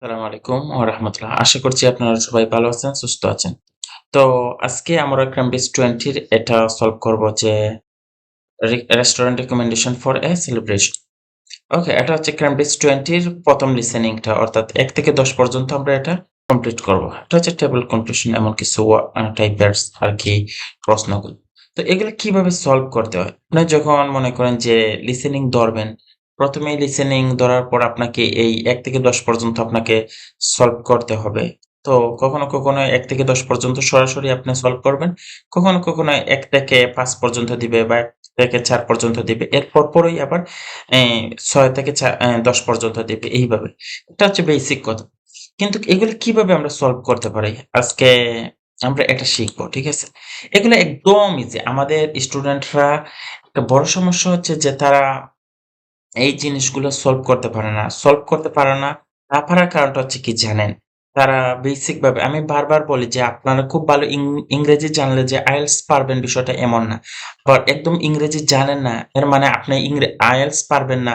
আসসালামু আলাইকুম ওয়া রাহমাতুল্লাহ। আশা করছি আপনারা সবাই ভালো আছেন, সুস্থ আছেন। তো আজকে আমরা ক্রামবিস 20 র এটা সলভ করব যে restaurant recommendation for a celebration. Okay, এটা হচ্ছে ক্রামবিস 20 র প্রথম লিসেনিংটা অর্থাৎ ১ থেকে ১০ পর্যন্ত আমরা এটা কমপ্লিট করব। এটা হচ্ছে টেবল কনক্লুশন এমন কিছু টাইপের আরকি প্রশ্নগুলো। তো এগুলো কিভাবে সলভ করতে হয়? আপনি যখন মনে করেন যে লিসেনিং ধরবেন, ১ম এই লিসেনিং ধরার পর আপনাকে এই ১ থেকে ১০ পর্যন্ত আপনাকে সলভ করতে হবে। তো কখনো ১ থেকে ১০ পর্যন্ত সরাসরি আপনি সলভ করবেন। কখনো ১ থেকে ৫ পর্যন্ত দিবে বা ১ থেকে ৪ পর্যন্ত দিবে। এর পরপরই আবার ৬ থেকে ১০ পর্যন্ত দিবে এইভাবে। এটা হচ্ছে বেসিক কথা। কিন্তু এগুলো কিভাবে আমরা সলভ করতে পারি? আজকে আমরা এটা শিখব। ঠিক আছে? এগুলো একদম ইজি। আমাদের স্টুডেন্টরা একটা বড় সমস্যা হচ্ছে যে তারা এই জিনিসগুলো সলভ করতে পারে না। সলভ করতে পারে না, না পারার কারণটা হচ্ছে কি জানেন? তারা বেসিক ভাবে আমি বারবার বলি যে আপনারা খুব ভালো ইংরেজি জানলে যে IELTS পারবেন বিষয়টা এমন না। আবার একদম ইংরেজি জানেন না, এর মানে আপনি IELTS পারবেন না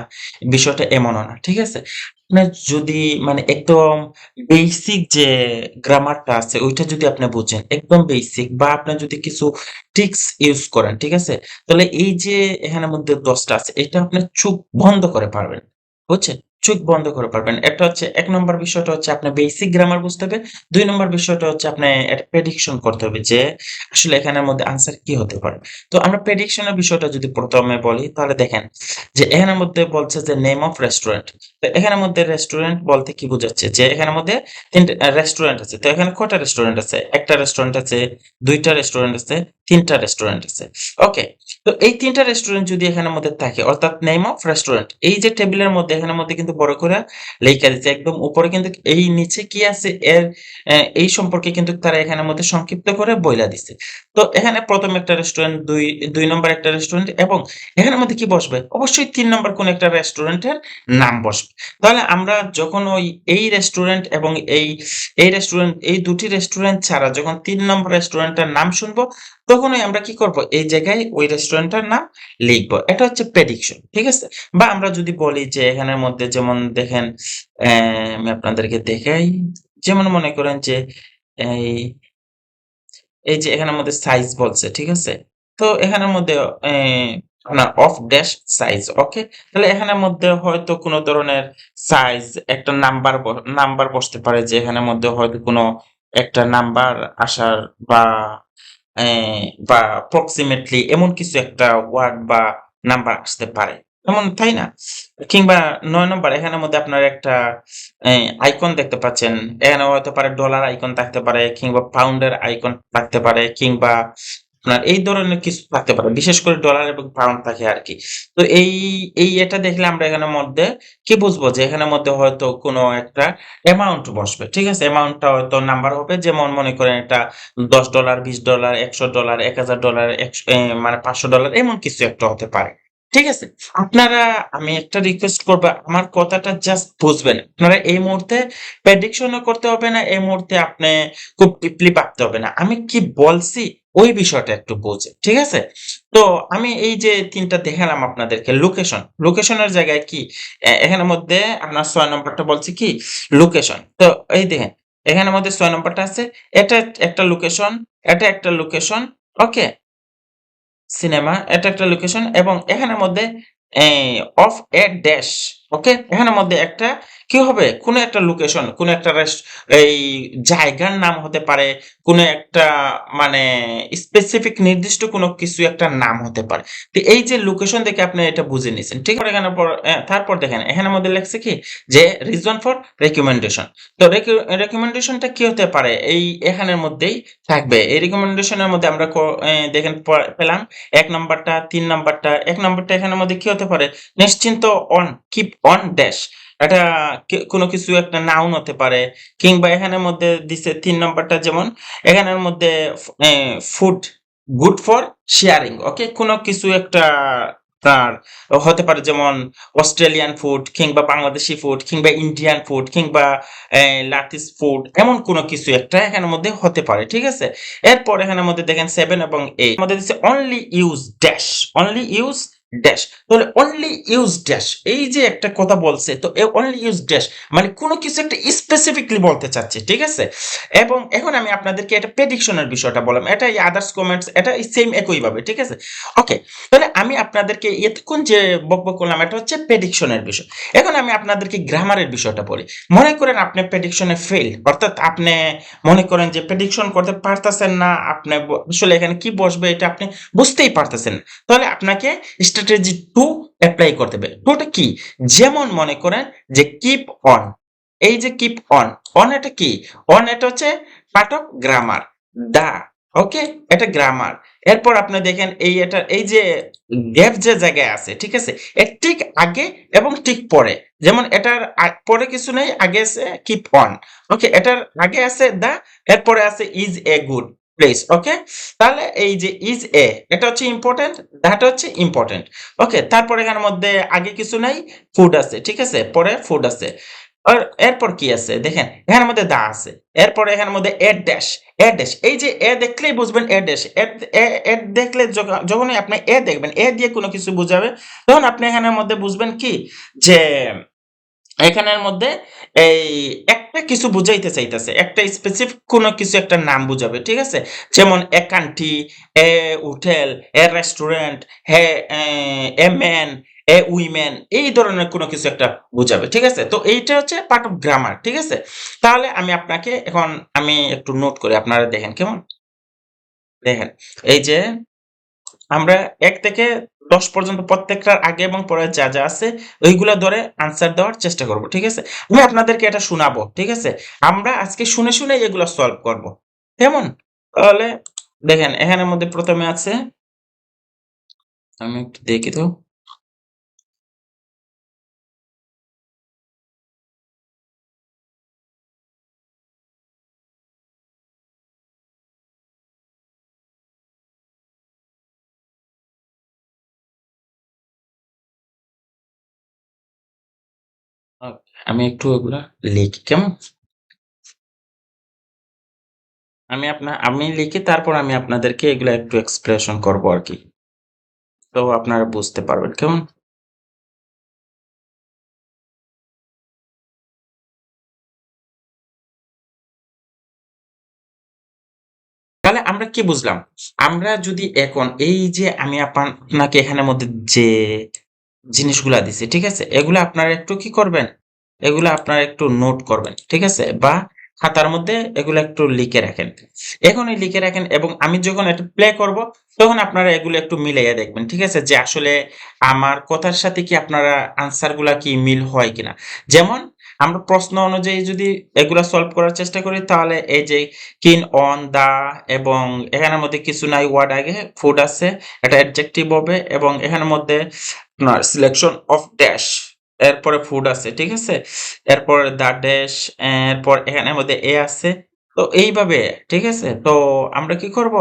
বিষয়টা এমনও না। ঠিক আছে? আপনার যদি মানে একদম বেসিক যে গ্রামারটা আছে ওইটা যদি আপনি বুঝেন, একদম বেসিক বা আপনি যদি কিছু ট্রিকস ইউস করেন, ঠিক আছে? তাহলে এই যে এখানের মধ্যে ১০ টা আছে, এটা আপনি চোখ বন্ধ করে পারবেন। বুঝছেন? চোখ বন্ধ করে পারবেন। একটা হচ্ছে ১ নম্বর বিষয়টা হচ্ছে আপনার বেসিক গ্রামার বুঝতে হবে। ২ নম্বর বিষয়টা হচ্ছে আপনি একটা প্রেডিকশন করতে হবে যে আসলে এখানের মধ্যে আনসার কি হতে পারে। তো আমরা প্রেডিকশন এর বিষয়টা যদি ১ম এ বলি তাহলে দেখেন যে এখানের মধ্যে বলছে যে নেম অফ রেস্টুরেন্ট। তো এখানের মধ্যে রেস্টুরেন্ট বলতে কি বোঝাচ্ছে? যে এখানের মধ্যে ৩ টা রেস্টুরেন্ট আছে। তো এখানে কয়টা রেস্টুরেন্ট আছে? ১ টা রেস্টুরেন্ট আছে, ২ টা রেস্টুরেন্ট আছে, ৩ টা রেস্টুরেন্ট আছে। ওকে। তো এই ৩ টা রেস্টুরেন্ট যদি এখানের মধ্যে থাকে অর্থাৎ নেম অফ রেস্টুরেন্ট এই যে টেবিলের মধ্যে এখানের মধ্যে কিন্তু বড় কইরা লেইখা দিছে। একদম উপরে কিন্তু এই নিচে কি আছে এর এই সম্পর্কে কিন্তু তারা এখানের মধ্যে সংক্ষিপ্ত করে বইলা দিছে। তো এখানে ১ম একটা রেস্টুরেন্ট, ২ নম্বর একটা রেস্টুরেন্ট এবং এখানের মধ্যে কি বসবে? অবশ্যই ৩ নম্বর কোন একটা রেস্টুরেন্টের নাম বসবে। তাহলে আমরা যখন এই রেস্টুরেন্ট এবং এই রেস্টুরেন্ট এই ২ টি রেস্টুরেন্ট ছাড়া যখন ৩ নম্বর রেস্টুরেন্টটার নাম শুনবো তখনই আমরা কি করব? এই জায়গায় ওই রেস্টুরেন্টটার নাম লিখব। এটা হচ্ছে প্রেডিকশন। ঠিক আছে? বা আমরা যদি বলি যে এখানের মধ্যে যেমন দেখেন আমি আপনাদেরকে দেখাই। যেমন মনে করেন যে এই, এই যে এখানের মধ্যে সাইজ বলছে। ঠিক আছে? তো এখানের মধ্যে এ আপনার অফ ড্যাশ সাইজ। ওকে? তাহলে এখানের মধ্যে হয়তো কোন ধরনের সাইজ একটা নাম্বার বসতে পারে যে এখানের মধ্যে হয়তো কোন একটা নাম্বার আসার বা অ্যা বা approximately এমন কিছু একটা ওয়ার্ড বা নাম্বার আসতে পারে। এমন তাই না? কিংবা ৯ নম্বর এখানের মধ্যে আপনার একটা অ্যা আইকন দেখতে পাচ্ছেন। এখানে হয়তো পারে ডলার আইকন থাকতে পারে কিংবা পাউন্ডের আইকন থাকতে পারে কিংবা আপনার এই ধরনের কিছু থাকতে পারে। বিশেষ করে ডলার এবং পাউন্ড থাকে আরকি। তো এটা দেখলে আমরা এখানের মধ্যে কি বুঝবো যে এখানের মধ্যে হয়তো কোনো একটা অ্যামাউন্ট বসবে। ঠিক আছে? অ্যামাউন্টটা হয়তো নাম্বার হবে যেমন মনে করেন এটা $১০, $২০, $১০০, $১,০০০, মানে $৫০০ এমন কিছু একটা হতে পারে। ঠিক আছে? আপনারা আমি একটা রিকোয়েস্ট করব আমার কথাটা জাস্ট বুঝবেন। আপনারা এই মুহূর্তে প্রেডিকশন ও করতে হবে না, এই মুহূর্তে আপনি খুব ডিপলি ভাবতে হবে না। আমি কি বলছি ওই বিষয়টা একটু বোঝেন। ঠিক আছে? তো আমি এই যে ৩ টা দেখালাম আপনাদেরকে লোকেশন। লোকেশনের জায়গায় কি এখানের মধ্যে আপনার ৬ নম্বরটা বলছে কি লোকেশন। তো এই দেখেন এখানের মধ্যে ৬ নম্বরটা আছে। এটা একটা লোকেশন, এটা একটা লোকেশন। ওকে? সিনেমা এটা একটা লোকেশন এবং এখানের মধ্যে এ অফ এ ড্যাশ ওকে? এখানের মধ্যে একটা কি হবে? কোন একটা লোকেশন, কোন একটা এই জায়গার নাম হতে পারে, কোন একটা মানে স্পেসিফিক নির্দিষ্ট কোন কিছু একটা নাম হতে পারে। তো এই যে লোকেশন দেখে আপনি এটা বুঝে নিছেন। ঠিক আছে? এখানে তারপর দেখেন এখানের মধ্যে লেখছে কি যে রিজন ফর রিকমেন্ডেশন। তো রিকমেন্ডেশনটা কি হতে পারে? এই এখানের মধ্যেই থাকবে। এই রিকমেন্ডেশন এর মধ্যে আমরা দেখেন পেলাম ১ নাম্বারটা, ৩ নাম্বারটা। ১ নাম্বারটা এখানের মধ্যে কি হতে পারে? নিশ্চিন্ত অন, কিপ অন ড্যাশ। এটা কোন কিছু একটা নাউন হতে পারে কিংবা এখানের মধ্যে দিছে ৩ নাম্বারটা যেমন এখানের মধ্যে ফুড গুড ফর শেয়ারিং। ওকে? কোন কিছু একটা আপনার হতে পারে যেমন অস্ট্রেলিয়ান ফুড কিংবা বাংলাদেশি ফুড কিংবা ইন্ডিয়ান ফুড কিংবা লাতিস ফুড এমন কোন কিছু একটা এখানের মধ্যে হতে পারে। ঠিক আছে? এরপর এখানের মধ্যে দেখেন 7 এবং 8 এর মধ্যে দিচ্ছে only use dash, only use dash, তাহলে অনলি ইউজ ড্যাশ, এই যে একটা কথা বলছে, তো অনলি ইউজ ড্যাশ মানে কোনো কিছু একটা স্পেসিফিকলি বলতে চাচ্ছে, ঠিক আছে? এবং এখন আমি আপনাদেরকে এটা প্রেডিকশনের বিষয়টা বললাম, এটা আদার্স কমেন্টস এটা সেম একইভাবে, ঠিক আছে? ওকে, তাহলে আমি আপনাদেরকে এতক্ষণ যে বকবক করলাম এটা হচ্ছে প্রেডিকশনের বিষয়। এখন আমি আপনাদেরকে গ্রামারের বিষয়টা বলি। মনে করেন আপনি প্রেডিকশনে ফেল, অর্থাৎ আপনি মনে করেন যে প্রেডিকশন করতে পারতেছেন না, আপনি আসলে এখানে কি বসবে এটা আপনি বুঝতেই পারতেছেন না, তাহলে আপনাকে স্ট্র্যাটেজি 2 এপ্লাই করতে হবে। 2 টা কি? যেমন মনে করেন যে কিপ অন, এই যে কিপ অন, অন এটা কি? অন এটা হচ্ছে পার্ট অফ গ্রামার। দা, ওকে, এটা গ্রামার। এরপর আপনি দেখেন এই এটা এই যে গ্যাপ যে জায়গায় আছে, ঠিক আছে? এর ঠিক আগে এবং ঠিক পরে, যেমন এটার পরে কিছু নেই, আগে আছে কিপ অন, ওকে, এটার আগে আছে দা, এরপরে আছে ইজ এ গুড প্লেস, ওকে। তাহলে এই যে ইজ এ এটা হচ্ছে ইম্পর্টেন্ট, দ্যাট হচ্ছে ইম্পর্টেন্ট, ওকে। তারপরে এখানের মধ্যে আগে কিছু নাই, ফুড আছে, ঠিক আছে, পরে ফুড আছে। আর এরপর কি আছে দেখেন, এখানের মধ্যে দা আছে, এরপরে এখানের মধ্যে এড ড্যাশ, এড ড্যাশ, এই যে এ দেখলেই বুঝবেন এ ড্যাশ, এড দেখলে যখনই আপনি এ দেখবেন, এ দিয়ে কোনো কিছু বুঝাবে, তখন আপনি এখানের মধ্যে বুঝবেন কি যে এখানের মধ্যে এই একটা কিছু বুঝাইতে চাইতেছে, একটা স্পেসিফিক কোনো কিছু একটা নাম বুঝাবে, ঠিক আছে? যেমন a country, A hotel, A restaurant, a man, A women, এই ধরনের কোনো কিছু একটা বুঝাবে, ঠিক আছে? তো এইটা হচ্ছে পার্ট অফ গ্রামার, ঠিক আছে? তাহলে আমি আপনাকে এখন আমি একটু নোট করি, আপনারা দেখেন কেমন? দেখেন, এই যে আমরা ১ থেকে ১০ পর্যন্ত প্রত্যেকটার আগে এবং পরে যা, যা আছে ওইগুলা ধরে আনসার দেওয়ার চেষ্টা করব। ঠিক আছে? আমি আপনাদেরকে এটা শোনাবো। ঠিক আছে? আমরা আজকে শুনে, শুনে এগুলা সলভ করব। কেমন? তাহলে দেখেন এখানের মধ্যে ১ম এ আছে, আমি একটু দেখি তো। আমি একটু ওগুলা লিখি। কেমন? আমি লিখি, তারপর আমি আপনাদেরকে এগুলা একটু এক্সপ্লেনেশন করব আরকি। তো আপনারা বুঝতে পারবেন। কেমন? তাহলে আমরা কি বুঝলাম? আমরা যদি এখন এই যে আমি আপনাকে এখানের মধ্যে যে জিনিসগুলা দিছি, ঠিক আছে? এগুলা আপনারা একটু কি করবেন? এগুলা আপনারা একটু নোট করবেন, ঠিক আছে? বা খাতার মধ্যে এগুলা একটু লিখে রাখেন। এখনই লিখে রাখেন এবং আমি যখন এটা প্লে করব, তখন আপনারা এগুলো একটু মিলাইয়া দেখবেন, ঠিক আছে? যে আসলে আমার কথার সাথে কি আপনারা আনসার গুলা কি মিল হয় কিনা? যেমন আমরা প্রশ্ন অনুযায়ী যদি এগুলা সলভ করার চেষ্টা করি, তাহলে এই যে কিন, অন, দা এবং এখানের মধ্যে কিছু নাই, ওয়ার্ড আগে ফুড আছে, এটা অ্যাডজেক্টিভ হবে এবং এখানের মধ্যে আপনার সিলেকশন অফ ড্যাশ, এরপরে ফুড আছে, ঠিক আছে? এরপর দা ড্যাশ, এরপর এখানের মধ্যে এ আছে। তো এইভাবে, ঠিক আছে? তো আমরা কি করব?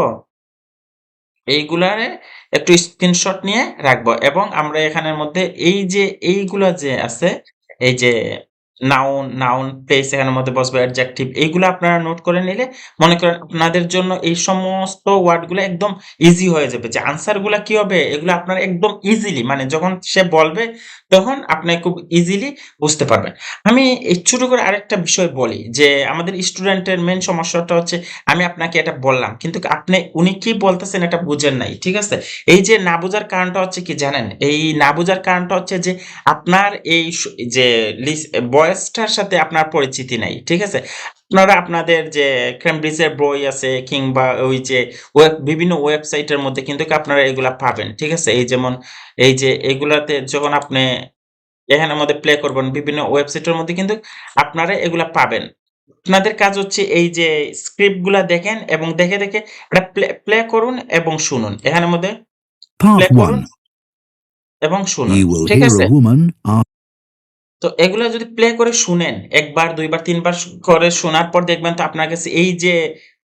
এইগুলারে একটু স্ক্রিনশট নিয়ে রাখবো এবং আমরা এখানের মধ্যে এই যে এইগুলা যে আছে, এই যে নাউন প্লেস এখানের মধ্যে বসবে, অ্যাডজেক্টিভ, এইগুলা আপনারা নোট করে নিলে মনে করেন আপনাদের জন্য এই সমস্ত ওয়ার্ড গুলা একদম ইজি হয়ে যাবে। যে আনসার গুলা কি হবে এগুলা আপনারা একদম ইজিলি, মানে যখন সে বলবে তখন আপনি খুব ইজিলি বুঝতে পারবেন। আমি এই ছোট করে আরেকটা বিষয় বলি যে আমাদের স্টুডেন্টের মেইন সমস্যাটা হচ্ছে, আমি আপনাকে এটা বললাম কিন্তু উনি কি বলতেছেন এটা বুঝেন নাই, ঠিক আছে? এই যে না বোঝার কারণটা হচ্ছে কি জানেন? এই না বোঝার কারণটা হচ্ছে যে আপনার এই যে বয়েসটার সাথে আপনার পরিচিতি নাই, ঠিক আছে? আপনারা আপনাদের যে ক্যামব্রিজের বই আছে কিংবা ওই যে বিভিন্ন ওয়েবসাইটের মধ্যে কিন্তু আপনারা এগুলা পাবেন, ঠিক আছে? এই যেমন এই যে এগুলাতে যখন আপনি এখানের মধ্যে প্লে করবেন, বিভিন্ন ওয়েবসাইটের মধ্যে কিন্তু আপনারা এগুলা পাবেন। আপনাদের কাজ হচ্ছে এই যে স্ক্রিপ্ট গুলা দেখেন এবং দেখে, দেখে এটা প্লে করুন এবং শুনুন। এখানের মধ্যে প্লে Part করুন 1. এবং শুনুন। You will ঠিক hear আছে? a woman ask. তো এগুলা যদি প্লে করে শুনেন, ১ বার, ২ বার, ৩ বার করে শোনার পর দেখবেন তো আপনার কাছে এই যে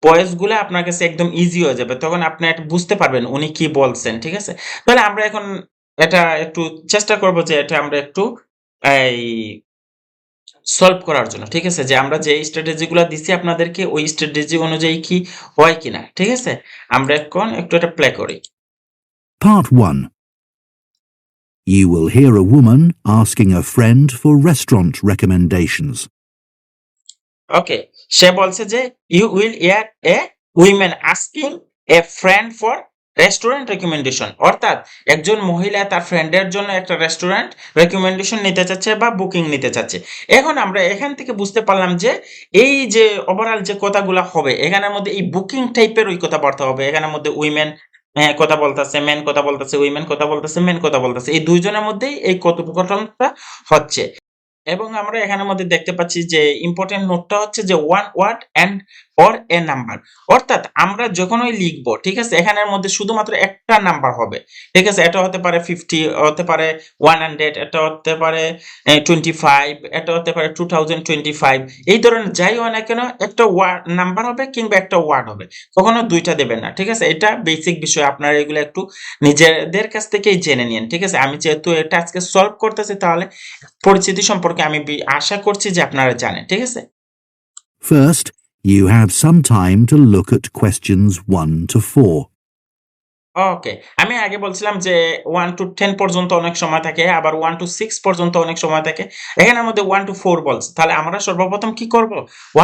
ভয়েস গুলা আপনার কাছে একদম ইজি হয়ে যাবে। তখন আপনি এটা বুঝতে পারবেন উনি কি বলছেন। ঠিক আছে? তাহলে আমরা এখন এটা একটু চেষ্টা করব যে এটা আমরা একটু এই সলভ করার জন্য। ঠিক আছে? যে আমরা যে স্ট্র্যাটেজি গুলা দিছি আপনাদেরকে ওই স্ট্র্যাটেজি অনুযায়ী কি হয় কিনা। ঠিক আছে? আমরা এখন একটু এটা প্লে করি। Part 1. You will hear a woman asking a friend for restaurant recommendations. ওকে, সে বলছে যে you will hear a women asking a friend for restaurant recommendation, অর্থাৎ একজন মহিলা তার ফ্রেন্ডের জন্য একটা রেস্টুরেন্ট রেকমেন্ডেশন নিতে চাচ্ছে বা বুকিং নিতে চাচ্ছে। এখন আমরা এখান থেকে বুঝতে পারলাম যে এই যে ওভারঅল যে কথাগুলো হবে এখানের মধ্যে এই বুকিং টাইপের ওই কথাবার্তা হবে। এখানের মধ্যে উইমেন কথা বলতেছে, মেন কথা বলতেছে, উইমেন কথা বলতেছে, মেন কথা বলতেছে, এই দুইজনের মধ্যেই এই কথোপকথনটা হচ্ছে। এবং আমরা এখানের মধ্যে দেখতে পাচ্ছি যে ইম্পর্টেন্ট নোটটা হচ্ছে যে one word and or a number, অর্থাৎ আমরা যখনই লিখবো, ঠিক আছে, এখানের মধ্যে শুধুমাত্র একটা নাম্বার হবে, ঠিক আছে। এটা হতে পারে 50, হতে পারে 100, এটা হতে পারে 25, এটা হতে পারে 2025, এই ধরনের যাই হয় না কেন একটা নাম্বার হবে কিংবা একটা ওয়ার্ড হবে, কখনো দুইটা দেবেন না, ঠিক আছে। এটা বেসিক বিষয়, আপনারা এগুলো একটু নিজেদের কাছ থেকেই জেনে নিন, ঠিক আছে। আমি যেহেতু এটা আজকে সলভ করতেছি, তাহলে পরিচিতি সম্পর্কে আমি আশা করছি যে আপনারা জানেন, ঠিক আছে। First, you have some time to look at questions 1 to 4. ওকে, আমি আগে বলছিলাম যে 1 to 10 পর্যন্ত অনেক সময় থাকে, আবার 1 to 6 পর্যন্ত অনেক সময় থাকে। এখানের মধ্যে 1 to 4 বলছে, তাহলে আমরা সর্বপ্রথম কি করব,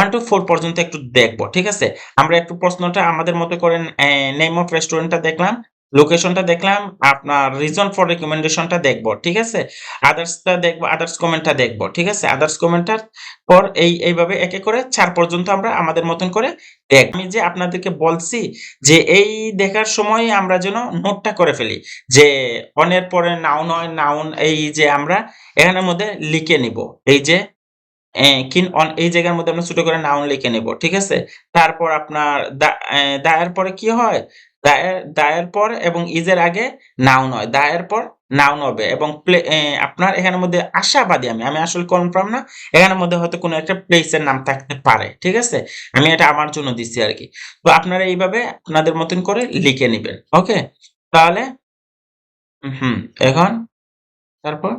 1 to 4 পর্যন্ত একটু দেখব, ঠিক আছে। আমরা একটু প্রশ্নটা আমাদের মতো করে নেম অফ রেস্টুরেন্টটা দেখলাম, লোকেশনটা দেখলাম, আপনার রিজন ফর রিকমেন্ডেশনটা দেখব, ঠিক আছে। আদার্সটা দেখব, আদার্স কমেন্টটা দেখব, ঠিক আছে। আদার্স কমেন্টটার পর এইভাবে একে করে 4 পর্যন্ত আমরা আমাদের মতন করে দেখব। আমি যে আপনাদেরকে বলছি যে এই দেখার সময় আমরা যেন নোটটা করে ফেলি, যে অনের পরে নাউন হয়, নাউন এই যে আমরা এখানের মধ্যে লিখে নিব, এই যে কিন অন এই জায়গার মধ্যে আমরা ছোট করে নাউন লিখে নেব, ঠিক আছে। তারপর আপনার দায়ের পরে কি হয়, দায়ের পর এবং ইজের আগে নাউন হয়, দায়ের পর নাউন হবে এবং আপনার এখানের মধ্যে আশাবাদী আমি আসলে কনফার্ম না, এখানের মধ্যে হয়তো কোনো একটা প্লেসের নাম থাকতে পারে, ঠিক আছে। আমি এটা আমার জন্য দিচ্ছি আর কি। তো আপনারা এইভাবে আপনাদের মতন করে লিখে নিবেন, ওকে। তাহলে এখন তারপর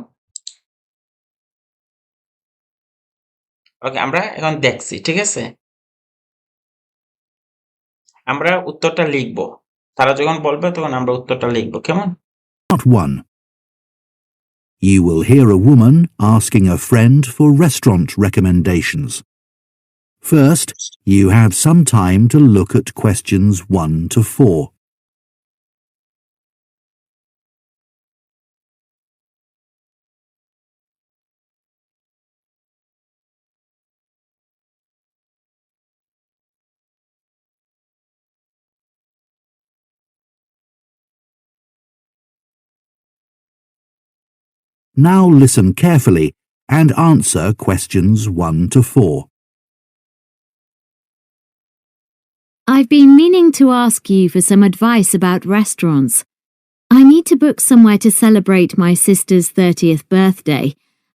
ওকে, আমরা এখন দেখছি, ঠিক আছে। আমরা উত্তরটা লিখব, তারা যখন বলবে তখন আমরা উত্তরটা লিখব, কেমন? Part 1. You will hear a woman asking a friend for restaurant recommendations. First, you have some time to look at questions 1 to 4. Now listen carefully and answer questions 1 to 4. I've been meaning to ask you for some advice about restaurants. I need to book somewhere to celebrate my sister's 30th birthday,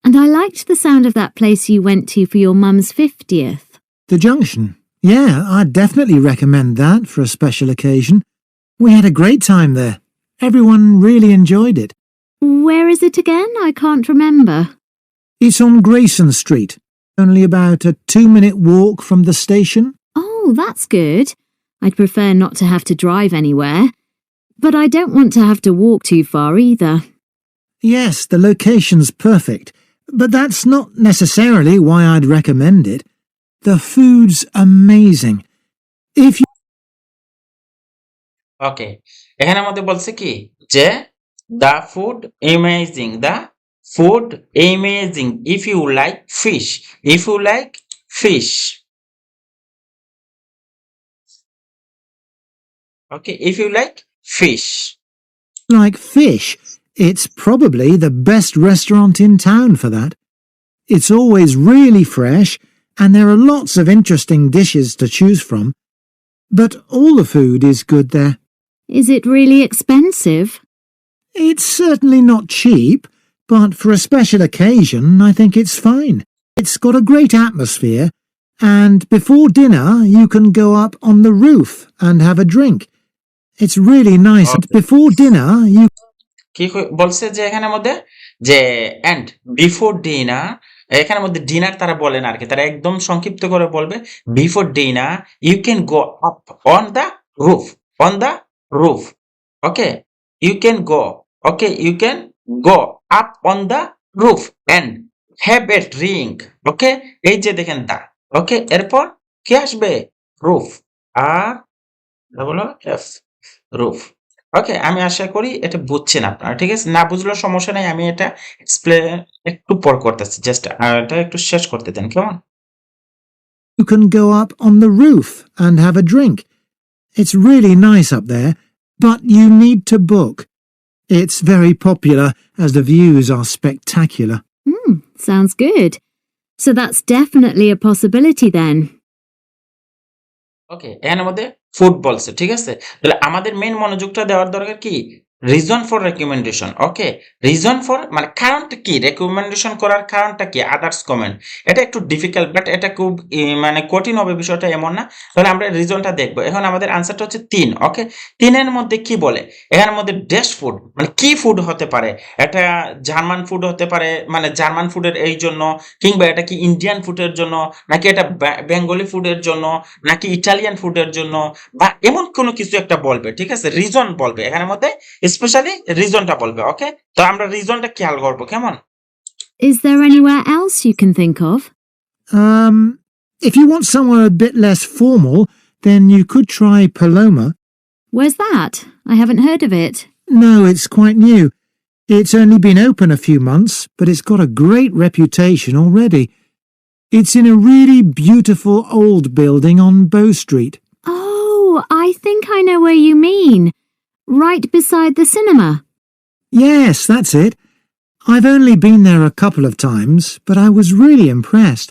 and I liked the sound of that place you went to for your mum's 50th. The Junction? Yeah, I'd definitely recommend that for a special occasion. We had a great time there. Everyone really enjoyed it. Where is it again? I can't remember. It's on Grayson Street, only about a 2-minute walk from the station. Oh, that's good. I'd prefer not to have to drive anywhere, but I don't want to have to walk too far either. Yes, the location's perfect, but that's not necessarily why I'd recommend it. The food's amazing. If you... ওকে, এখানের মধ্যে বলছে কি যে the food amazing, the food amazing if you like fish, if you like fish. Okay, if you like fish. like fish, it's probably the best restaurant in town for that. It's always really fresh, and there are lots of interesting dishes to choose from. But all the food is good there. Is it really expensive? It's certainly not cheap, but for a special occasion I think it's fine. It's got a great atmosphere, and before dinner you can go up on the roof and have a drink. It's really nice. Okay. Before dinner you... কি বলছে যে এখানের মধ্যে যে and before dinner, এখানের মধ্যে dinner তারা বলে না আর কি, তারা একদম সংক্ষিপ্ত করে বলবে before dinner you can go up on the roof, on the roof. Okay, you can go, okay, you can go up on the roof and have a drink. Okay, এই যে দেখেন দা, ওকে, এরপর কি আসবে? রুফ, আর বলো এফ, রুফ। ওকে, আমি আশা করি এটা বুঝছেন আপনারা, ঠিক আছে? না বুঝলেও সমস্যা নাই, আমি এটা এক্সপ্লেন একটু পর করতেছি, জাস্ট এটা একটু শেষ করতে দেন, কেমন? You can go up on the roof and have a drink. It's really nice up there, but you need to book. It's very popular as the views are spectacular. Sounds good. So that's definitely a possibility then. ওকে, এর মধ্যে food বলছে, ঠিক আছে? তাহলে আমাদের main মনোযোগটা দেওয়ার দরকার কি? Reason for recommendation. Okay, reason for মানে কারণটা কি, রেকমেন্ডেশন করার কারণটা কি, আদার্স কমেন্ট। এটা একটু ডিফিকাল্ট, বাট এটা খুব মানে কঠিন হবে বিষয়টা এমন না। তাহলে আমরা রিজনটা দেখবো। এখন আমাদের আনসারটা হচ্ছে 3। ওকে, 3 এর মধ্যে কি বলে? এর মধ্যে ড্যাশ ফুড মানে কি ফুড হতে পারে? এটা জার্মান ফুড হতে পারে, মানে জার্মান ফুডের এই জন্য, কিংবা এটা কি ইন্ডিয়ান ফুডের জন্য, নাকি এটা বেঙ্গলি ফুডের জন্য, নাকি ইটালিয়ান ফুডের জন্য, বা এমন কোনো কিছু একটা বলবে, ঠিক আছে? রিজন বলবে এখানের মধ্যে, স্পেশালি রিজনটা বলবে। ওকে, তো আমরা রিজনটা খেয়াল করবো, কেমন? Is there anywhere else you can think of? If you want somewhere a bit less formal, then you could try Paloma. Where's that? I haven't heard of it. No, it's quite new. It's only been open a few months, but it's got a great reputation already. It's in a really beautiful old building on Bow Street. Oh, I think I know where you mean. Right beside the cinema. Yes, that's it. I've only been there a couple of times, but I was really impressed.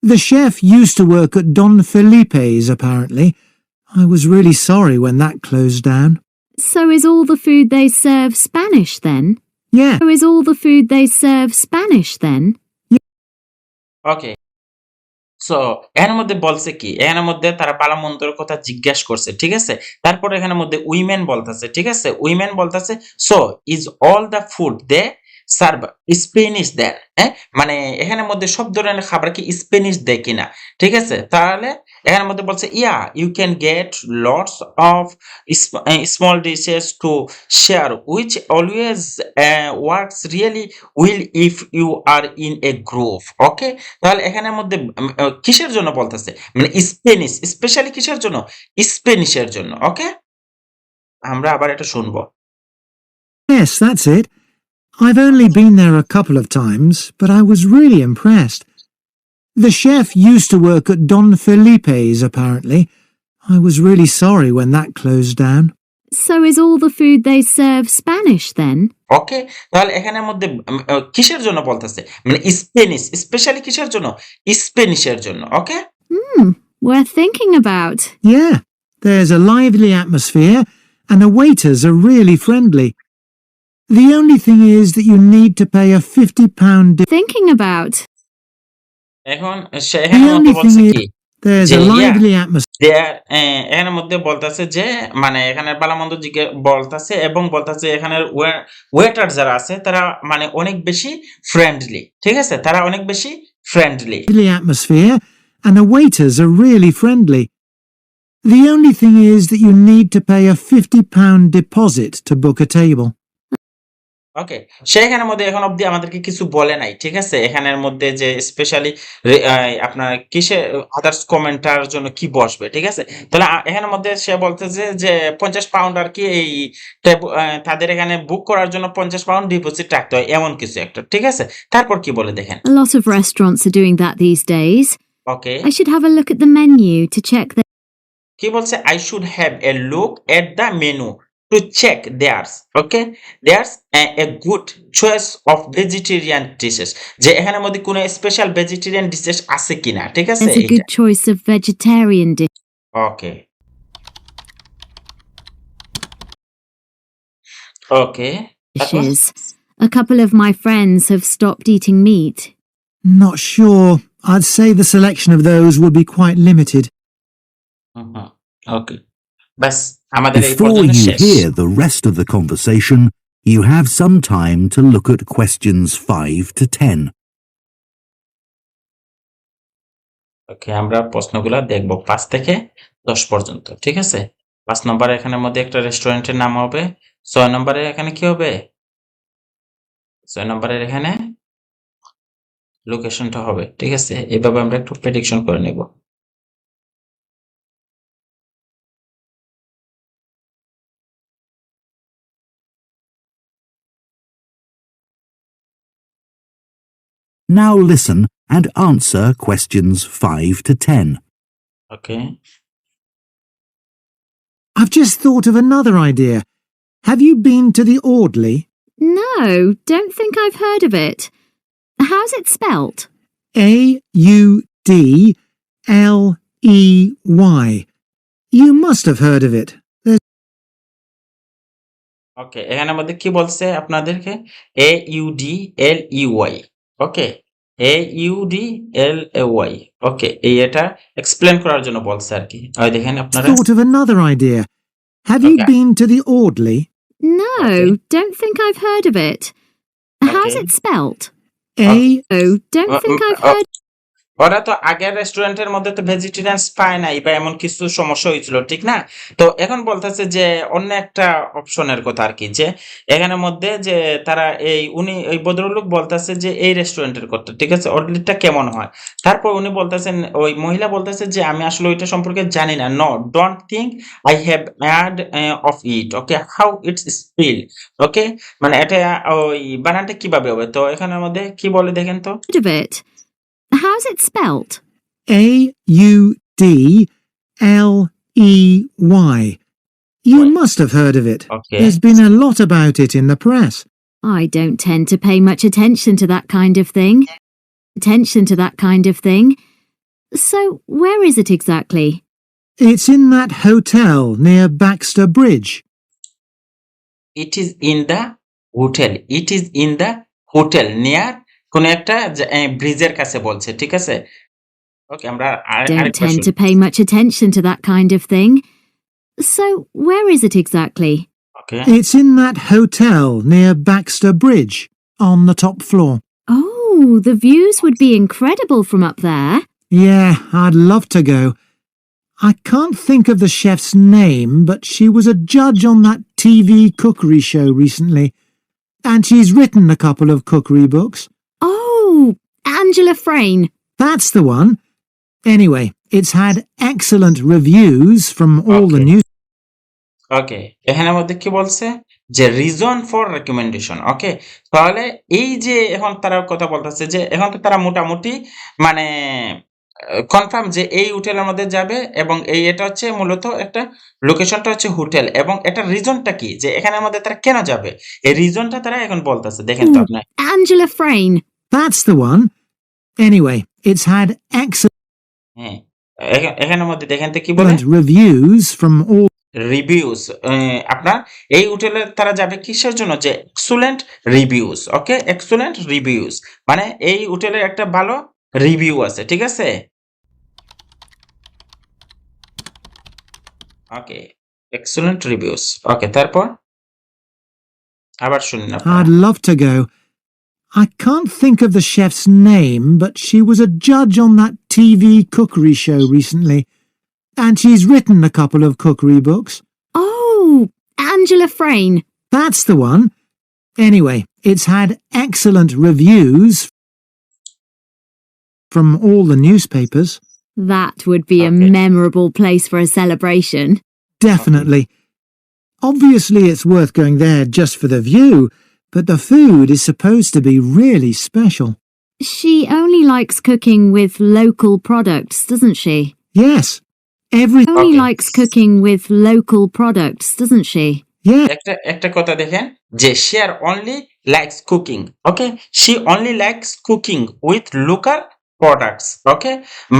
The chef used to work at Don Felipe's, apparently. I was really sorry when that closed down. So is all the food they serve Spanish then? Yeah, So is all the food they serve Spanish then? Okay, so এখানের মধ্যে বলছে কি, এখানের মধ্যে তারা ভালো মন্দর কথা জিজ্ঞেস করছে, ঠিক আছে? তারপর এখানের মধ্যে উইমেন বলতেছে, ঠিক আছে? উইমেন বলতেছে so is all the food they serve Spanish then. হ্যাঁ, মানে এখানের মধ্যে সব ধরনের খাবার কি স্পেনিশ দেয় কিনা, ঠিক আছে? তাহলে এখানের মধ্যে বলছে yeah you can get lots of small dishes to share which always works really well if you are in a group. Okay, তাহলে এখানের মধ্যে কিসের জন্য বলতেছে, মানে স্পেনিশ, স্পেশালি কিসের জন্য? স্পেনিশের জন্য। ওকে, আমরা আবার এটা শুনবো। yes, that's it. I've only been there a couple of times, but I was really impressed. The chef used to work at Don Felipe's, apparently. I was really sorry when that closed down. So is all the food they serve Spanish then? ওকে, তাহলে এখানের মধ্যে কিসের জন্য বলতেছে, মানে Spanish, specially কিসের জন্য? স্পেনিশের জন্য। ওকে, Worth thinking about. Yeah, there's a lively atmosphere, and the waiters are really friendly. The only thing is that you need to pay a £50 Thinking about. এখন সে এখানের The মধ্যে only বলছে thing কি, There's যে a yeah lively atmosphere. এখানের মধ্যে বলতেছে যে মানে এখানে ভালোমন্দ বলতেছে, এবং বলতেছে এখানের ওয়েটার যারা আছে তারা মানে অনেক বেশি ফ্রেন্ডলি, ঠিক আছে? তারা অনেক বেশি friendly. Atmosphere, and the waiters are really friendly. The only thing is that you need to pay a £50 deposit to book a table. ওকে, সেখানের মধ্যে এখন অবধি আমাদেরকে কিছু বলে নাই, ঠিক আছে? এখানের মধ্যে যে স্পেশালি আপনার কিসে আদার্স কমেন্টার জন্য কি বসবে, ঠিক আছে? তাহলে এখানের মধ্যে সে বলতেছে যে 50 পাউন্ড আর কি এই তাদের এখানে বুক করার জন্য 50 পাউন্ড ডিপোজিট রাখতে হয়, এমন কিছু একটা, ঠিক আছে? তারপর কি বলে দেখেন। A lot of restaurants are doing that these days. Okay, I should have a look at the menu to check that. কি বলছে? I should have a look at the menu to check there's okay there's a good choice of vegetarian dishes, যে এখানের মধ্যে কোনো special vegetarian dishes আছে কিনা, ঠিক আছে? There's a good choice of vegetarian okay, okay, dishes. A couple of my friends have stopped eating meat. Not sure. I'd say the selection of those would be quite limited. ওকে, বাস আমাদের এই Before পর্যন্ত you শেষ। hear the rest of the conversation, you have some time to look at questions 5 to 10. ওকে, আমরা প্রশ্নগুলো দেখব 5 থেকে 10 পর্যন্ত, ঠিক আছে? 5 নম্বরে এখানের মধ্যে একটা রেস্টুরেন্টের নাম হবে, 6 নম্বরে এখানে কি হবে? 6 নম্বরের এখানে লোকেশনটা হবে, ঠিক আছে? এভাবে আমরা একটু প্রেডিকশন করে নেব। Now listen and answer questions 5 to 10. Okay. I've just thought of another idea. Have you been to the Audley? No, don't think I've heard of it. How's it spelt? Audley. You must have heard of it. ওকে, এখানের মধ্যে কি বলছে আপনাদেরকে? AUDLEY। ওকে, AUDLEY। ওকে, এটা explain করার জন্য বলছে আর কি। ওই দেখেন আপনারা। Thought of another idea. Have you Okay. Oh, been to the Audley? No, Okay. don't think I've heard of it. How's Okay. it spelt? A Oh, don't think I've heard. ওরা তো আগের রেস্টুরেন্টের মধ্যে তো ভেজিটেরিয়ানস পায় নাই বা এমন কিছু সমস্যা হয়েছিল, ঠিক না? তো এখন বলতেছে যে অন্য একটা অপশনের কথা আর কি, যে এখানের মধ্যে যে তারা উনি ওই ভদ্রলোক বলতেছে যে এই রেস্টুরেন্টের কথা, ঠিক আছে, অর্ডারটা কেমন হয়। তারপর উনি বলতেছেন, ওই মহিলা বলতেছে যে আমি আসলে ওইটা সম্পর্কে জানি না। No, don't think I have had of it. Okay, how it's spell. Okay, মানে এটা ওই বানানটা কিভাবে হবে। তো এখানের মধ্যে কি বলে দেখেন তো। of it. How's it spelt? Audley. You Right. must have heard of it. Okay. There's been a lot about it in the press. I don't tend to pay much attention to that kind of thing. So, where is it exactly? It's in that hotel near Baxter Bridge. It is in the hotel. It is in the hotel near কোন একটা ব্রিজের কাছে বলছে, ঠিক আছে? ওকে, আমরা Don't আরেকটা tend শুনি। to pay much attention to that kind of thing. So, where is it exactly? Okay, It's in that hotel near Baxter Bridge on the top floor. Oh, the views would be incredible from up there. Yeah, I'd love to go. I can't think of the chef's name, but she was a judge on that TV cookery show recently, and she's written a couple of cookery books. Oh, Angela Frayne. That's the one. Anyway, it's had excellent reviews from all the Okay. news. ওকে, এখানের মধ্যে কি বলছে যে reason for recommendation. ওকে, তাহলে এই যে এখন তারা কথা বলতেছে যে এখন তো তারা মোটামুটি মানে কনফার্ম যে এই হোটেলের মধ্যে যাবে, এবং এটা হচ্ছে মূলত একটা লোকেশনটা হচ্ছে হোটেল, এবং এটা রিজনটা কি যে এখানের মধ্যে তারা কেন যাবে, এই রিজনটা তারা এখন বলতেছে। দেখেন তো আপনি। Angela Frayne. That's the one. Anyway, it's had excellent হ্যাঁ, এখানের মধ্যে দেখেন তো কি বলে reviews from all রিভিউস। আপনার এই হোটেলে তারা যাবে কিসের জন্য, যে এক্সেলেন্ট রিভিউস। ওকে, এক্সেলেন্ট রিভিউস মানে এই হোটেলের একটা ভালো রিভিউ আছে, ঠিক আছে? ওকে, এক্সেলেন্ট রিভিউস। ওকে, তারপর আবার শুনুন আপনারা। I'd love to go. I can't think of the chef's name, but she was a judge on that TV cookery show recently, and she's written a couple of cookery books. Oh, Angela Frayne. That's the one. Anyway, it's had excellent reviews from all the newspapers. That would be a Okay. memorable place for a celebration. Definitely. Obviously, it's worth going there just for the view, but the food is supposed to be really special. She only likes cooking with local products, doesn't she? Yes. Every Only Okay. likes cooking with local products, doesn't she? yeah, একটা কথা দেখেন যে she only likes cooking. Okay, she only likes cooking with local products. ওকে,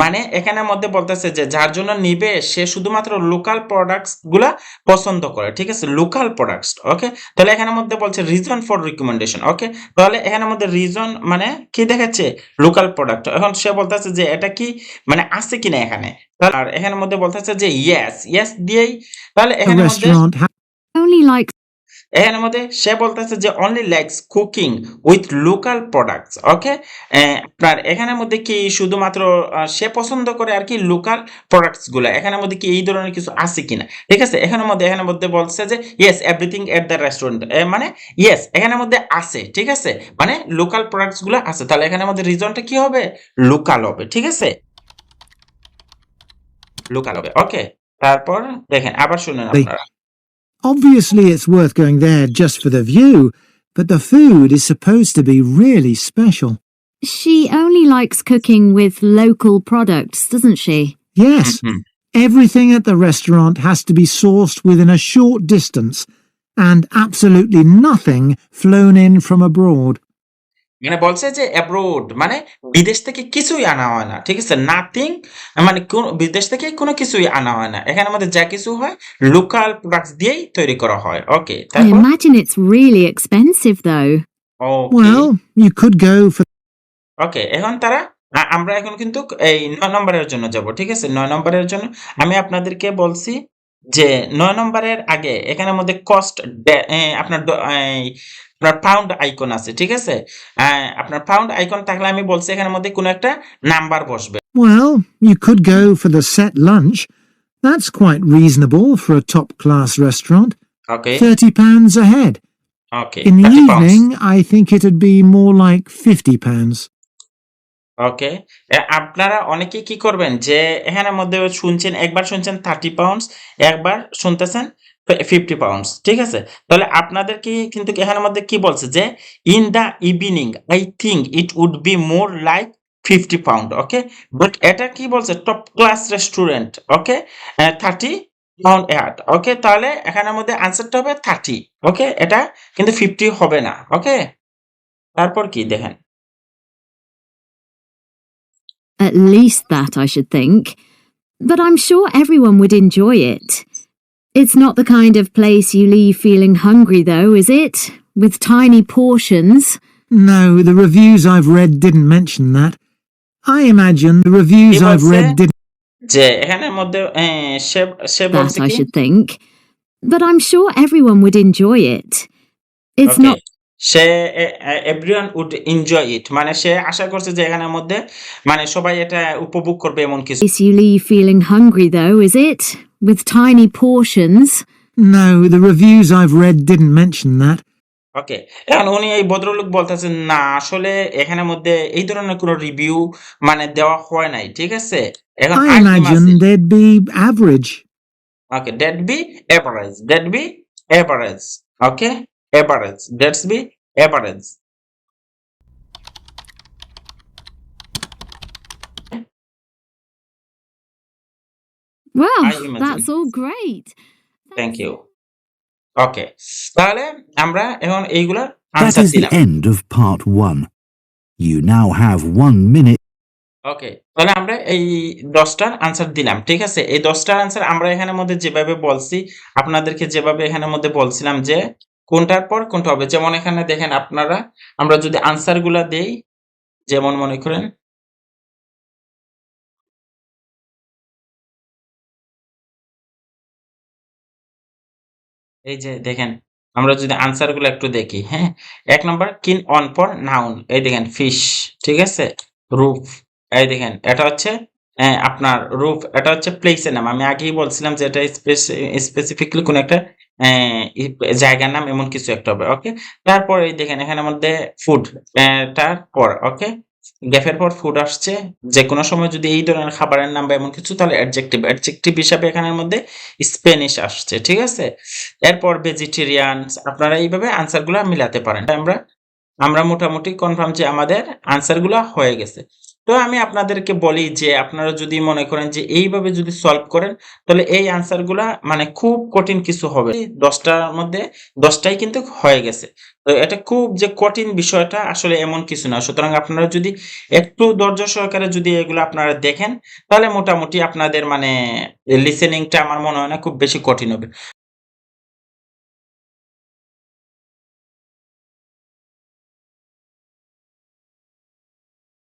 মানে এখানের মধ্যে বলতেছে যে যার জন্য নিবে সে শুধুমাত্র লোকাল প্রোডাক্টস গুলা পছন্দ করে, ঠিক আছে? Local products. ওকে, তাহলে এখানের মধ্যে বলছে রিজন ফর রিকমেন্ডেশন। ওকে, তাহলে এখানের মধ্যে রিজন মানে কি দেখাচ্ছে, লোকাল প্রোডাক্ট। এখন সে বলতেছে যে এটা কি মানে আছে কিনা এখানে, আর এখানের মধ্যে বলতেছে যে ইয়েস দিয়েই, তাহলে a এখানের মধ্যে restaurant has Only likes এখানের মধ্যে সে বলতেছে যে only likes cooking with local products. Okay, আপনার এখানের মধ্যে কি শুধুমাত্র সে পছন্দ করে আর কি লোকাল প্রোডাক্টস গুলা, এখানের মধ্যে কি এই ধরনের কিছু আছে কিনা, ঠিক আছে। এখানের মধ্যে বলছে যে yes everything at the restaurant, মানে ইয়েস এখানের মধ্যে আছে, ঠিক আছে, মানে লোকাল প্রোডাক্টস গুলো আছে, তাহলে এখানের মধ্যে রিজনটা কি হবে, লোকাল হবে, ঠিক আছে, লোকাল হবে। ওকে, তারপর দেখেন আবার শুনেন They- আপনারা। Obviously, it's worth going there just for the view, but the food is supposed to be really special. She only likes cooking with local products, doesn't she? Yes, hmm, everything at the restaurant has to be sourced within a short distance, and absolutely nothing flown in from abroad. মানে বলছে যে abroad মানে বিদেশ থেকে কিছুই আনা হয় না, ঠিক আছে, নাথিং, মানে কোন বিদেশ থেকে কোনো কিছুই আনা হয় না, এখানের মধ্যে যা কিছু হয় লোকাল প্রোডাক্টস দিয়েই তৈরি করা হয়। ওকে, I তারপর imagine it's really expensive, though. Okay Well, you could go for ওকে, এখন তারা আমরা এখন কিন্তু এই ৯ নম্বরের জন্য যাব, ঠিক আছে। ৯ নম্বরের জন্য আমি আপনাদেরকে বলছি যে ৯ নম্বরের আগে এখানের মধ্যে কস্ট আপনার আপনার পাউন্ড আইকন আছে, ঠিক আছে। আপনার পাউন্ড আইকন থাকলে আমি বলছি এখানের মধ্যে কোনো একটা নাম্বার বসবে। Well, you could go for the set lunch. That's quite reasonable for a top-class restaurant. Okay, £30 a head. Okay, In the 30 pounds। evening, I think it'd be more like £50. ওকে, আপনারা অনেকে কি করবেন যে এখানের মধ্যে শুনছেন, একবার শুনছেন 30 পাউন্ডস, একবার শুনতেছেন 50 পাউন্ডস, ঠিক আছে। তাহলে আপনাদের কি কিন্তু এখানের মধ্যে কি বলছে যে in the evening I think it would be more like 50 pound. Okay, but এটা কি বলছে top class restaurant. Okay, 30 pound add. Okay, তাহলে এখানের মধ্যে আনসারটা হবে 30। ওকে, এটা কিন্তু 50 হবে না। ওকে, তারপর কি দেখেন। At least that, I should think. But I'm sure everyone would enjoy it. It's not the kind of place you leave feeling hungry, though, is it? With tiny portions. No, the reviews I've read didn't mention that. I imagine the reviews কি I've বলছে? read didn't. যে এখানের মধ্যে সে সে That, বলছে I কি should think. But I'm sure everyone would enjoy it. It's okay, not সে everyone would enjoy it, মানে সে আশা করছে যে এখানের মধ্যে মানে সবাই এটা উপভোগ করবে এমন কিছু। place you leave feeling hungry, though, is it? With tiny portions. No, the reviews I've read didn't mention that. ওকে, এখন উনি এই ভদ্রলোক বলতেছেন না আসলে এখানের মধ্যে এই ধরনের কোনো রিভিউ মানে দেওয়া হয় নাই, ঠিক আছে। এখন I আর কি মাসে imagine they'd be average. Okay, that be average, that be average. Okay, average, that's be average. Well, I imagine. that's all great. Thank you. Okay, তাহলে আমরা এখন এইগুলার That আনসার is the দিলাম। end of part 1. You now have 1 minute. ওকে, তাহলে আমরা এই 10টার answer দিলাম, ঠিক আছে। এই 10টার আনসার আমরা এখানের মধ্যে যেভাবে বলছি, আপনাদেরকে যেভাবে এখানের মধ্যে বলছিলাম যে কোনটার পর কোনটা হবে, যেমন এখানে দেখেন আপনারা, আমরা যদি আনসার গুলা দেই, যেমন মনে করেন এই যে দেখেন, আমরা যদি আনসার গুলো একটু দেখি, হ্যাঁ। ১ নম্বর কিন অন ফর নাউন, এই দেখেন ফিশ, ঠিক আছে। রুফ, এই দেখেন এটা হচ্ছে আপনার রুফ, এটা হচ্ছে প্লেসের নাম। আমি আগেই বলছিলাম যে এটা স্পেসিফিকলি কোন একটা জায়গার নাম এমন কিছু একটা হবে। ওকে, তারপর এই দেখেন এখানের মধ্যে ফুড, তারপর ওকে গ্যাপের পর ফুড আসছে। যেকোনো সময় যদি এই ধরনের খাবারের নাম বা এমন কিছু, তাহলে অ্যাডজেক্টিভ হিসাবে এখানের মধ্যে স্প্যানিশ আসছে, ঠিক আছে। এরপর ভেজিটেরিয়ান, আপনারা এইভাবে আনসার গুলা মিলাতে পারেন। আমরা মোটামুটি কনফার্ম যে আমাদের আনসার গুলা হয়ে গেছে। তো আমি আপনাদেরকে বলি যে আপনারা যদি মনে করেন যে এইভাবে যদি সলভ করেন, তাহলে এই আনসার গুলা মানে খুব কঠিন কিছু হবে। 10টার মধ্যে 10টাই কিন্তু হয়ে গেছে। তো এটা খুব যে কঠিন বিষয়টা আসলে এমন কিছু না। সুতরাং আপনারা যদি একটু ধৈর্য সহকারে যদি এগুলো আপনারা দেখেন, তাহলে মোটামুটি আপনাদের মানে লিসেনিংটা আমার মনে হয় না খুব বেশি কঠিন হবে।